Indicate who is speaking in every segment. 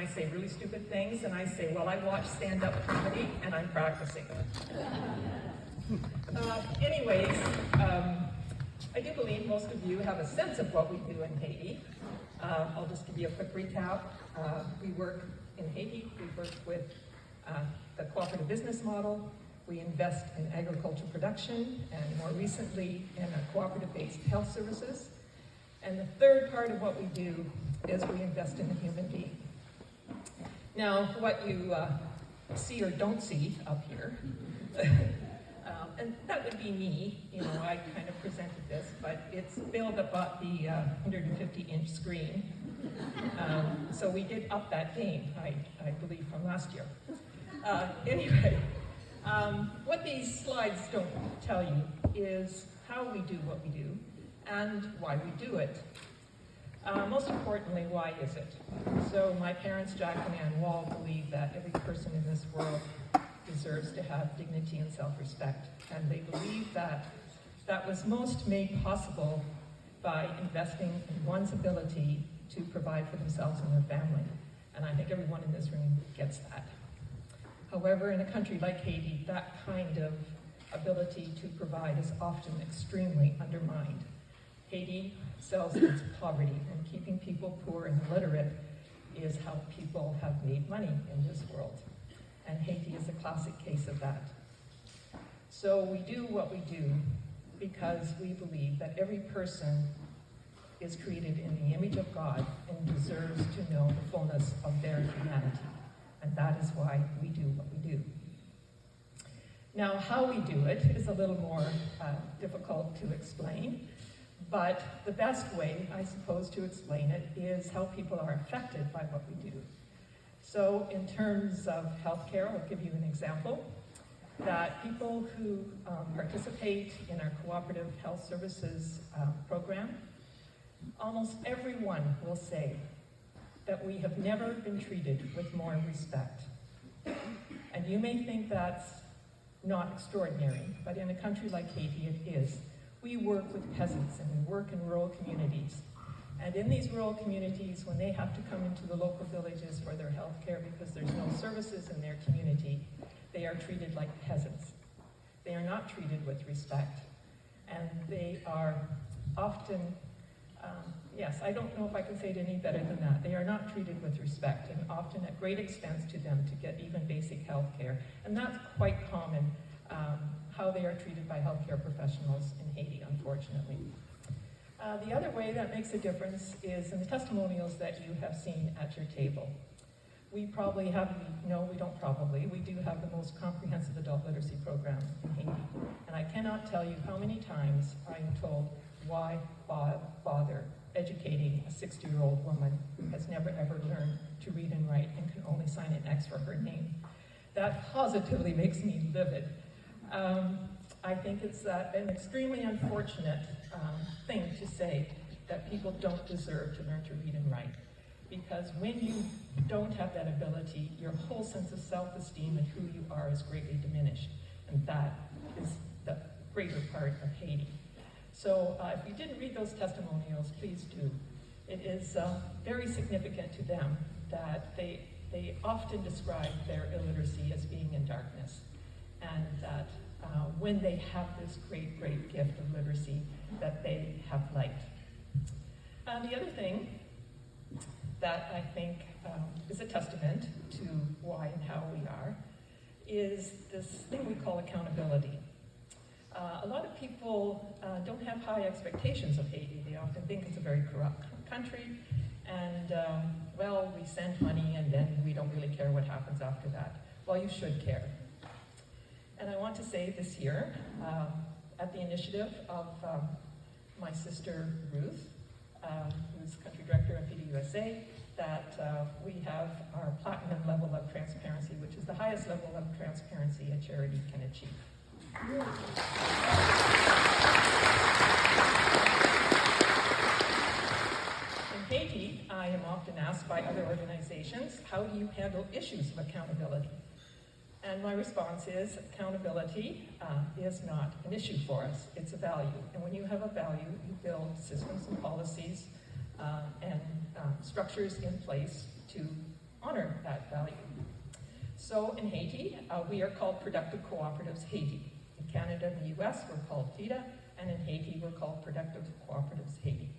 Speaker 1: say really stupid things, and I say, well, I watch stand-up comedy, and I'm practicing. Anyways, I do believe most of you have a sense of what we do in Haiti. I'll just give you a quick recap. We work in Haiti, we work with the cooperative business model, we invest in agriculture production, and more recently in a cooperative-based health services. And the third part of what we do is we invest in the human being. Now, what you see or don't see up here, and that would be me, you know, I kind of presented this, but it's built about the 150-inch screen. So we did up that game, I believe, from last year. Anyway, what these slides don't tell you is how we do what we do and why we do it. Most importantly, why is it? So my parents, Jack and Ann Wall, believe that every person in this world deserves to have dignity and self-respect. And they believe that that was most made possible by investing in one's ability to provide for themselves and their family. And I think everyone in this room gets that. However, in a country like Haiti, that kind of ability to provide is often extremely undermined. Haiti sells its poverty, and keeping people poor and illiterate is how people have made money in this world. And Haiti is a classic case of that. So we do what we do because we believe that every person is created in the image of God and deserves to know the fullness of their humanity. And that is why we do what we do. Now, how we do it is a little more difficult to explain, but the best way, I suppose, to explain it is how people are affected by what we do. So in terms of healthcare, I'll give you an example, that people who participate in our cooperative health services program, almost everyone will say that we have never been treated with more respect. And you may think that's not extraordinary, but in a country like Haiti, it is. We work with peasants and we work in rural communities. And in these rural communities, when they have to come into the local villages for their health care because there's no services in their community, they are treated like peasants. They are not treated with respect. And they are often, yes, I don't know if I can say it any better than that. They are not treated with respect, and often at great expense to them to get even basic health care. And that's quite common, how they are treated by healthcare professionals in Haiti, unfortunately. The other way that makes a difference is in the testimonials that you have seen at your table. We probably have, no, we don't probably, we do have the most comprehensive adult literacy program in Haiti. And I cannot tell you how many times I'm told, why bother educating a 60-year-old woman who has never ever learned to read and write and can only sign an X for her name. That positively makes me livid. I think it's an extremely unfortunate thing to say that people don't deserve to learn to read and write. Because when you don't have that ability, your whole sense of self-esteem and who you are is greatly diminished. And that is the greater part of Haiti. So if you didn't read those testimonials, please do. It is very significant to them that they often describe their illiteracy as being in darkness. And that when they have this great, great gift of literacy, that they have light. The other thing that I think is a testament to why and how we are is this thing we call accountability. A lot of people don't have high expectations of Haiti. They often think it's a very corrupt country, and well, we send money and then we don't really care what happens after that. Well, you should care. And I want to say this year, at the initiative of my sister Ruth, who's country director of FIDA-USA, that we have our platinum level of transparency, which is the highest level of transparency a charity can achieve. In Haiti, I am often asked by other organizations, how do you handle issues of accountability? And my response is, accountability is not an issue for us, it's a value. And when you have a value, you build systems and policies and structures in place to honor that value. So in Haiti, we are called Productive Cooperatives Haiti. In Canada and the US, we're called FIDA, and in Haiti, we're called Productive Cooperatives Haiti.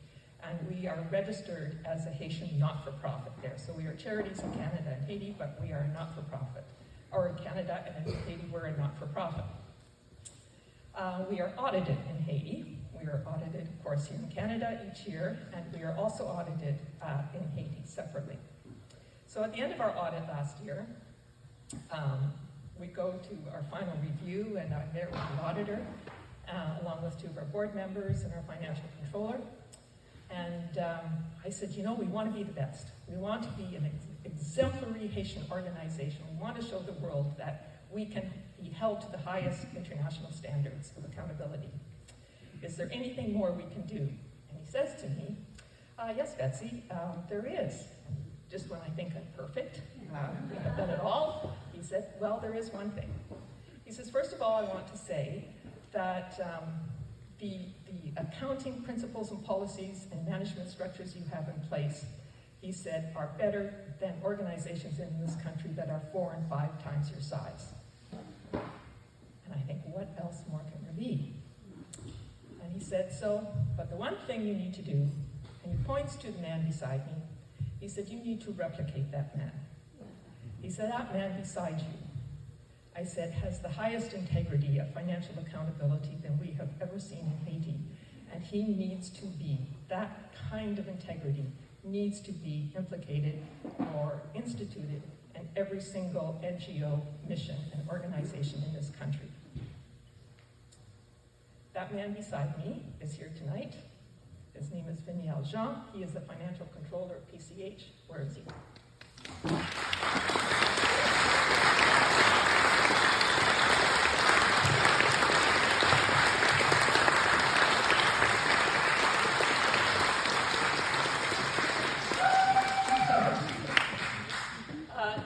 Speaker 1: And we are registered as a Haitian not-for-profit there. So we are charities in Canada and Haiti, but we are not-for-profit. Or in Canada and in Haiti, we're a not-for-profit. We are audited in Haiti. We are audited, of course, here in Canada each year, and we are also audited in Haiti separately. So at the end of our audit last year, we go to our final review, and I'm there with the auditor, along with two of our board members and our financial controller. And I said, you know, we want to be the best. We want to be an exemplary Haitian organization. We want to show the world that we can be held to the highest international standards of accountability. Is there anything more we can do? And he says to me, yes, Betsy, there is. Just when I think I'm perfect, we have done it all, he said, well, there is one thing. He says, first of all, I want to say that the accounting principles and policies and management structures you have in place, he said, are better than organizations in this country that are 4 and 5 times your size. And I think, what else more can there be? And he said, so, but the one thing you need to do, and he points to the man beside me, he said, you need to replicate that man. He said, that man beside you, I said, has the highest integrity of financial accountability than we have ever seen in Haiti. And he needs to be, that kind of integrity needs to be implicated or instituted in every single NGO mission and organization in this country. That man beside me is here tonight. His name is Vinyal Jean. He is the financial controller of PCH. Where is he?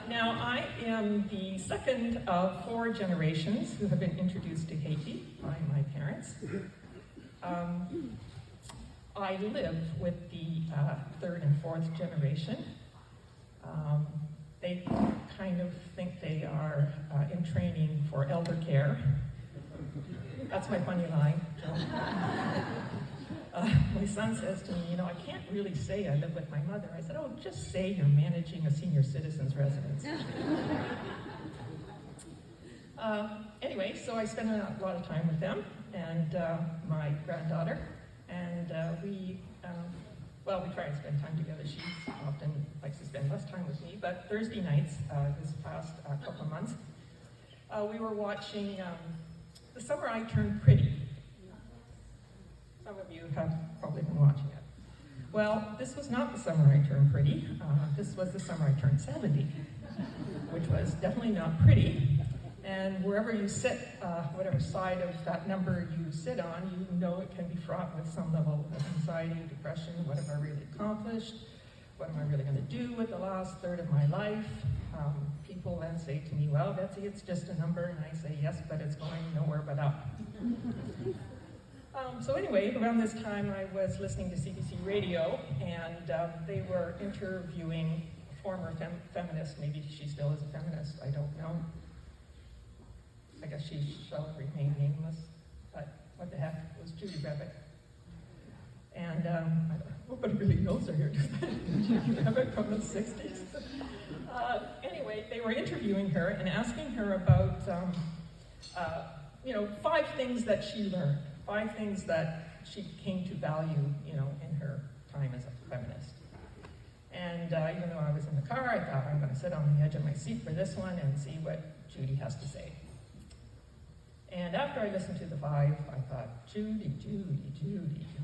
Speaker 1: Now, I am the second of 4 generations who have been introduced to Haiti by my parents. I live with the 3rd and 4th generation. They kind of think they are in training for elder care. That's my funny line. My son says to me, you know, I can't really say I live with my mother. I said, oh, just say you're managing a senior citizen's residence. Anyway, so I spend a lot of time with them and my granddaughter. And we try to spend time together. She often likes to spend less time with me, but Thursday nights, this past couple of months, we were watching The Summer I Turned Pretty. Some of you have probably been watching it. Well, this was not the summer I turned pretty. This was the summer I turned 70, which was definitely not pretty. And wherever you sit, whatever side of that number you sit on, you know it can be fraught with some level of anxiety, depression. What have I really accomplished? What am I really going to do with the last third of my life? People then say to me, well, Betsy, it's just a number. And I say, yes, but it's going nowhere but up. So anyway, around this time I was listening to CBC Radio, and they were interviewing a former feminist. Maybe she still is a feminist, I don't know. I guess she shall remain nameless, but what the heck, it was Judy Revick. And nobody really knows her here, does they? Judy Revick from the 60s. Anyway, they were interviewing her and asking her about, 5 things that she learned, 5 things that she came to value, in her time as a feminist. And even though I was in the car, I thought I'm going to sit on the edge of my seat for this one and see what Judy has to say. And after I listened to the 5, I thought, Judy,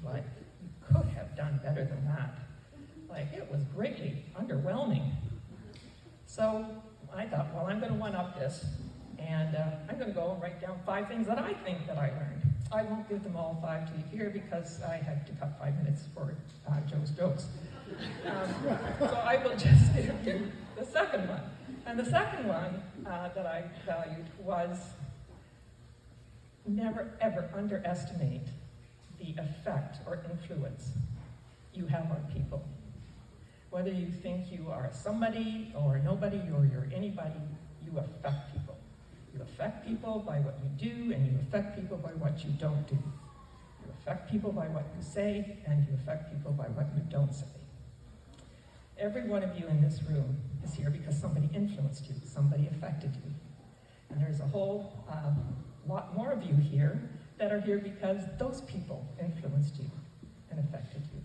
Speaker 1: like, you could have done better than that. Like, it was greatly underwhelming. So I thought, well, I'm going to one-up this, and I'm going to go and write down 5 things that I think that I learned. I won't give them all 5 to you here because I had to cut 5 minutes for Joe's jokes. So I will just give you the second one. And the second one that I valued was never, ever underestimate the effect or influence you have on people. Whether you think you are somebody or nobody or you're anybody, you affect people. You affect people by what you do, and you affect people by what you don't do. You affect people by what you say, and you affect people by what you don't say. Every one of you in this room is here because somebody influenced you, somebody affected you. And there's a whole lot more of you here that are here because those people influenced you and affected you.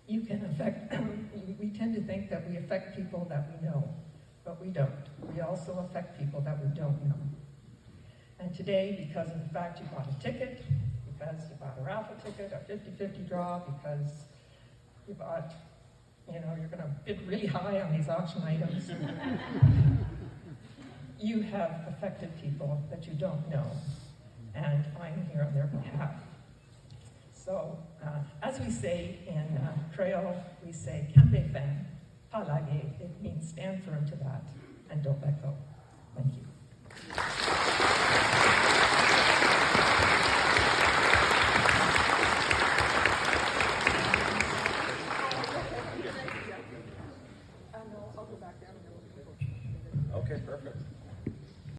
Speaker 1: You can affect, we tend to think that we affect people that we know, but we don't. We also affect people that we don't know. And today, because of the fact you bought a ticket, because you bought a raffle ticket, a 50-50 draw, because you bought, you're gonna bid really high on these auction items, you have affected people that you don't know, and I'm here on their behalf. So, as we say in Creole, we say, "Campe fin, pas laguer." It means stand firm to that, and don't let go. Thank you.
Speaker 2: Okay, perfect.